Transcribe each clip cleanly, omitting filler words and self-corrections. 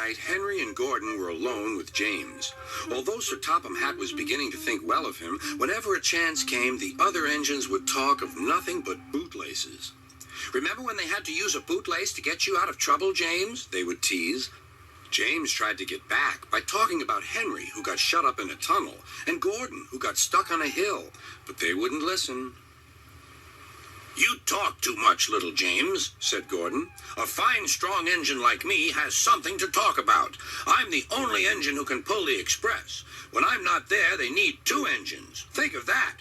night, Henry and Gordon were alone with James. Although Sir Topham Hatt was beginning to think well of him, whenever a chance came, the other engines would talk of nothing but bootlaces. "Remember when they had to use a bootlace to get you out of trouble, James?" they would tease. James tried to get back by talking about Henry, who got shut up in a tunnel, and Gordon, who got stuck on a hill, but they wouldn't listen. "You talk too much, little James," said Gordon. "A fine, strong engine like me has something to talk about. I'm the only engine who can pull the express. When I'm not there, they need two engines. Think of that.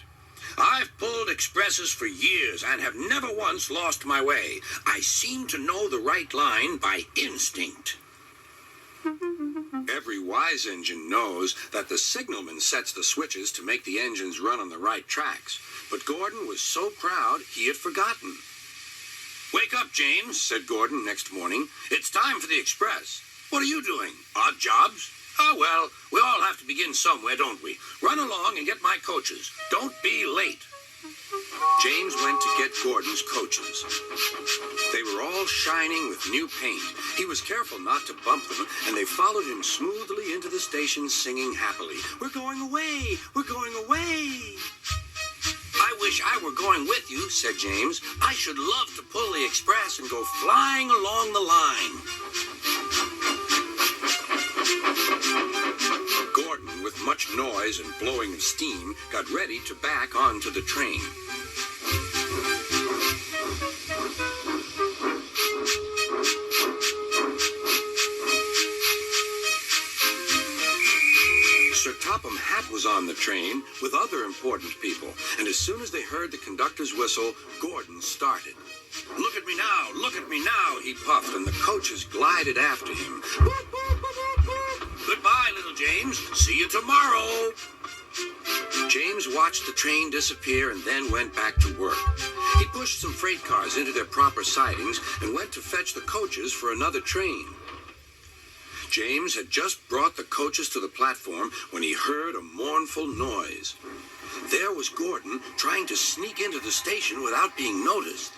I've pulled expresses for years and have never once lost my way. I seem to know the right line by instinct." Every wise engine knows that the signalman sets the switches to make the engines run on the right tracks. But Gordon was so proud he had forgotten. "Wake up, James," said Gordon next morning. "It's time for the express. What are you doing? Odd jobs? Oh, well, we all have to begin somewhere, don't we? Run along and get my coaches. Don't be late." James went to get Gordon's coaches. They were all shining with new paint. He was careful not to bump them, and they followed him smoothly into the station singing happily, "We're going away! We're going away!" "I wish I were going with you," said James. "I should love to pull the express and go flying along the line." Gordon, with much noise and blowing of steam, got ready to back onto the train. Sir Topham Hatt was on the train with other important people, and as soon as they heard the conductor's whistle, Gordon started. "Look at me now, look at me now," he puffed, and the coaches glided after him. "Goodbye, little James. See you tomorrow." James watched the train disappear and then went back to work. He pushed some freight cars into their proper sidings and went to fetch the coaches for another train. James had just brought the coaches to the platform when he heard a mournful noise. There was Gordon trying to sneak into the station without being noticed.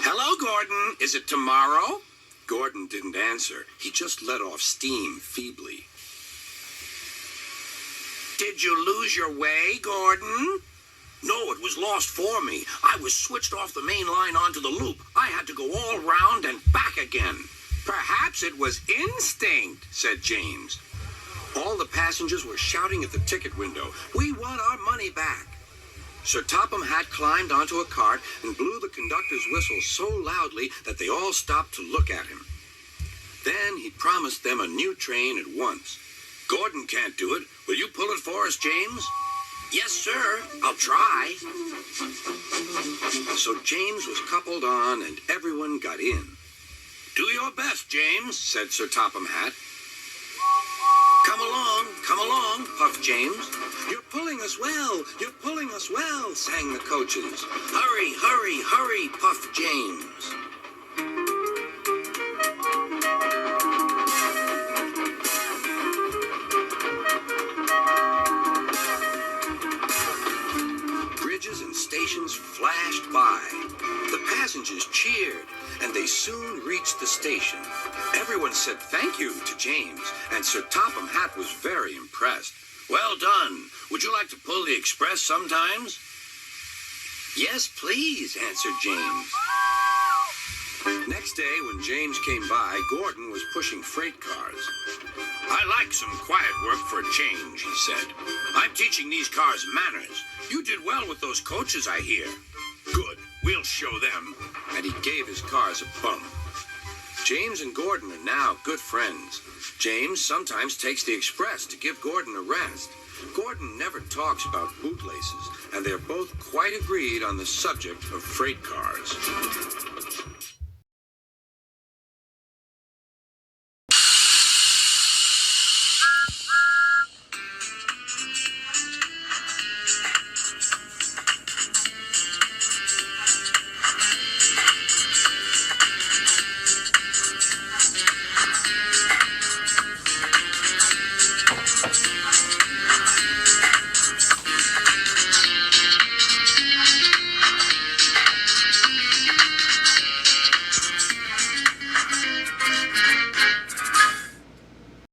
"Hello, Gordon. Is it tomorrow?" Gordon didn't answer. He just let off steam feebly. "Did you lose your way, Gordon?" "No, it was lost for me. I was switched off the main line onto the loop. I had to go all round and back again." "Perhaps it was instinct," said James. All the passengers were shouting at the ticket window, "We want our money back." Sir Topham Hatt climbed onto a cart and blew the conductor's whistle so loudly that they all stopped to look at him. Then he promised them a new train at once. "Gordon can't do it. Will you pull it for us, James?" "Yes, sir. I'll try." So James was coupled on and everyone got in. "Do your best, James," said Sir Topham Hatt. Come along, puffed James. "You're pulling us well, you're pulling us well," sang the coaches. "Hurry, hurry, hurry," puffed James. Bridges and stations flashed by. The passengers cheered, and they soon reached the station. Everyone said thank you to James, and Sir Topham Hatt was very impressed. "Well done. Would you like to pull the express sometimes?" "Yes, please," answered James. Next day, when James came by, Gordon was pushing freight cars. "I like some quiet work for a change," he said. "I'm teaching these cars manners. You did well with those coaches, I hear." "Good. We'll show them." And he gave his cars a bump. James and Gordon are now good friends. James sometimes takes the express to give Gordon a rest. Gordon never talks about bootlaces, and they're both quite agreed on the subject of freight cars.